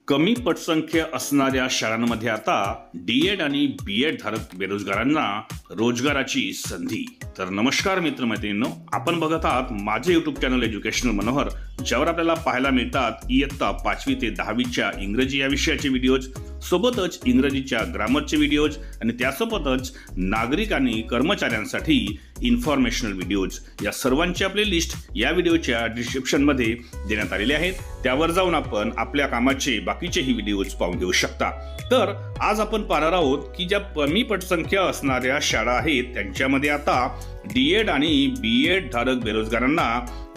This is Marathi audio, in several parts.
कमी पटसंख्या असणाऱ्या शाळांमध्ये आता डीएड आणि बीएड धारक बेरोजगारांना रोजगाराची संधी। तर नमस्कार मित्रमैत्रिणींनो, आपण बघत आहात माझे YouTube चॅनल एज्युकेशनल मनोहर, ज्यावर आपल्याला पाहायला मिळतात इयत्ता 5वी ते 10वीच्या इंग्रजी या विषयाचे व्हिडिओज, सोबतच इंग्रजीच्या ग्रामरचे व्हिडिओज आणि त्यासोबतच नागरिक आणि कर्मचाऱ्यांसाठी इन्फॉर्मेशनल व्हिडिओज, या सर्वांची प्लेलिस्ट या व्हिडिओच्या डिस्क्रिप्शन मध्ये देण्यात आलेले आहेत। त्यावर जाऊन आपण आपल्या कामाचे बाकीचेही व्हिडिओज पाहून घेऊ शकता। तर आज आपण पाहणार आहोत की ज्या कमी पटसंख्या असणाऱ्या शाळा आहेत त्यांच्यामध्ये आता डीएड आणि बीएड धारक बेरोजगारांना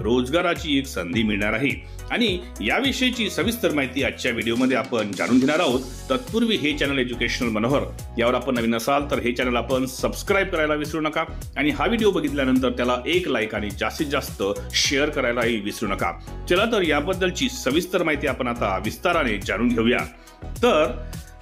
रोजगाराची एक संधी मिळणार आहे आणि याविषयीची सविस्तर माहिती आजच्या व्हिडिओमध्ये आपण जाणून घेणार आहोत। तत्पूर्वी हे चॅनल एज्युकेशनल मनोहर यावर आपण नवीन असाल तर हे चॅनल आपण सबस्क्राइब करायला विसरू नका आणि हा व्हिडिओ बघितल्यानंतर त्याला एक लाईक आणि जास्तीत जास्त शेअर करायलाही विसरू नका। चला तर याबद्दलची सविस्तर माहिती आपण आता विस्ताराने जाणून घेऊया। तर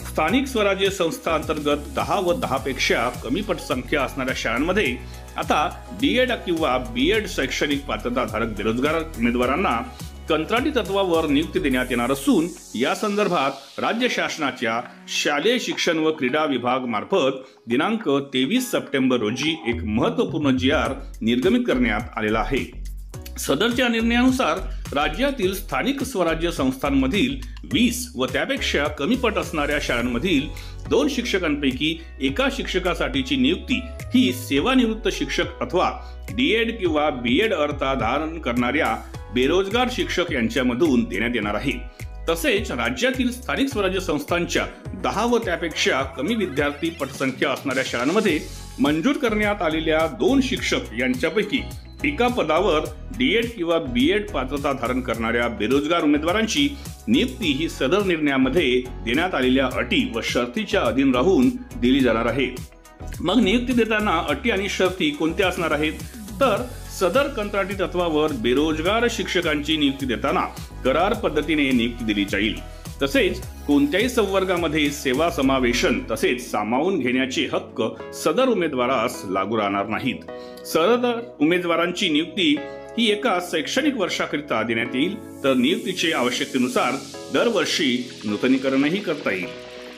स्थानिक स्वराज्य संस्था अंतर्गत 10 व 10 पेक्षा कमी पटसंख्या असणाऱ्या शाळांमध्ये आता डीएड किंवा बीएड शैक्षणिक पात्रता धारक बेरोजगार उमेदवारांना कंत्राटी तत्वावर नियुक्ती देण्यात येणार असून या संदर्भात राज्य शासनाच्या शालेय शिक्षण व क्रीडा विभाग मार्फत दिनांक 23 सप्टेंबर रोजी एक महत्त्वपूर्ण GR निर्गमित करण्यात आलेला आहे। सदरच्या निर्णयानुसार राज्यातील स्थानिक स्वराज्य संस्थांमधील 20 व त्यापेक्षा कमी पट असणाऱ्या शाळांमधील 2 शिक्षकांपैकी एका शिक्षकासाठीची नियुक्ती ही सेवानिवृत्त शिक्षक अथवा डीएड किंवा बीएड अर्हता धारण करणाऱ्या बेरोजगार शिक्षक यांच्यामधून देण्यात येणार आहे। तसेच राज्यातील स्थानिक स्वराज्य संस्थांच्या 10 व त्यापेक्षा कमी विद्यार्थी पटसंख्या असणाऱ्या शाळांमध्ये मंजूर करण्यात आलेल्या 2 शिक्षक यांच्यापैकी एका पदावर डीएड किंवा बीएड पात्रता धारण करणाऱ्या बेरोजगार उमेदवारांची नियुक्ती ही सदर निर्णयामध्ये देण्यात आलेल्या अटी व शर्तीच्या अधीन राहून दिली जाणार आहे। मग नियुक्ती देताना अटी आणि शर्ती कोणत्या असणार आहेत? तर सदर कंत्राटी तत्वावर बेरोजगार शिक्षकांची नियुक्ती देताना करार पद्धतीने नियुक्ती दिली जाईल। तसेच कोणत्याही संवर्गामध्ये सेवा समावेशन तसेच सामावून घेण्याचे हक्क सदर उमेदवारास लागू राहणार नाहीत। सदर उमेदवारांची नियुक्ती ही एका शैक्षणिक वर्षाकरिता देण्यात येईल, तर नियुक्तीचे आवश्यकतेनुसार दरवर्षी नूतनीकरणही करता येईल।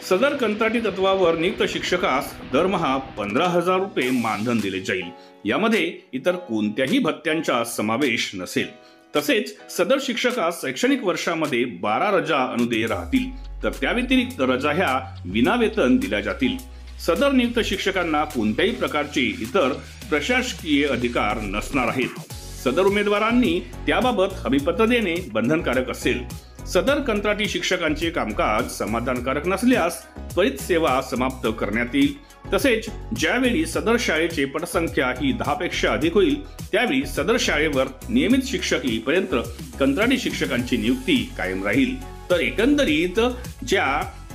सदर कंत्राटी तत्वावर नियुक्त शिक्षकास दरमहा 15,000 रुपये मानधन दिले जाईल। यामध्ये इतर कोणत्याही भत्त्यांचा समावेश नसेल। तसेच सदर शिक्षकास शैक्षणिक वर्षामध्ये 12 रजा अनुदेय राहतील, तर त्या व्यतिरिक्त रजा ह्या विनावेतन दिल्या जातील। सदर नियुक्त शिक्षकांना कोणत्याही प्रकारचे इतर प्रशासकीय अधिकार नसणार आहेत। सदर उमेदवारांनी त्याबाबत हमीपत्र देणे बंधनकारक असेल। सदर कंत्राटी शिक्षकांचे कामकाज समाधानकारक नसल्यास त्वरित सेवा समाप्त करण्यात येईल। तसेच ज्यावेळी सदर शाळेची पटसंख्या ही 10 पेक्षा अधिक होईल त्यावेळी सदर शाळेवर नियमित शिक्षक येईपर्यंत कंत्राटी शिक्षकांची नियुक्ती कायम राहील। तर एकंदरीत ज्या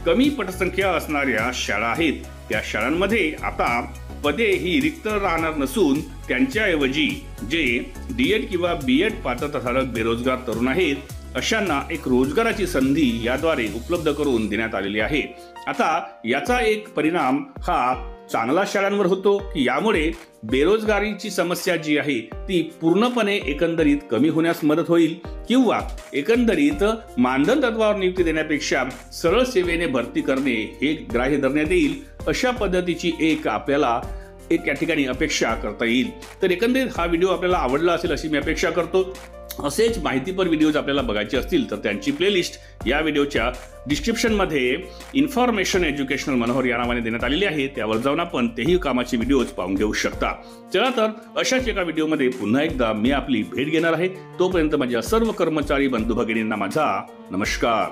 कमी पटसंख्या असणाऱ्या शाळा आहेत त्या शाळांमध्ये आता पदे ही रिक्त राहणार नसून त्यांच्याऐवजी जे डीएड किंवा बीएड पात्रताधारक बेरोजगार तरुण आहेत अशांना एक रोजगाराची संधी याद्वारे उपलब्ध करून देण्यात आलेली आहे। आता याचा एक परिणाम हा चांगला शाळांवर होतो की यामुळे बेरोजगारीची समस्या जी आहे ती पूर्णपणे एकंदरीत कमी होण्यास मदत होईल, किंवा एकंदरीत मानधन तत्वावर नियुक्ती देण्यापेक्षा सरळ सेवेने भरती करणे हे ग्राह्य धरण्यात येईल, अशा पद्धतीची एक आपल्याला या ठिकाणी अपेक्षा करता येईल। तर एकंदरीत हा व्हिडिओ आपल्याला आवडला असेल अशी मी अपेक्षा करतो। असेच माहितीपर व्हिडिओज आपल्याला बघायचे असतील तर त्यांची प्लेलिस्ट या व्हिडिओच्या डिस्क्रिप्शन मध्ये इन्फॉर्मेशन एज्युकेशनल मनोहर या नावाने देण्यात आलेली आहे, त्यावर जाऊन आपण तेही कामाचे व्हिडिओज पाहून घेऊ शकता। चला तर अशाच एका व्हिडिओमध्ये पुन्हा एकदा मी आपली भेट घेणार आहे। तोपर्यंत माझ्या सर्व कर्मचारी बंधू भगिनींना माझा नमस्कार।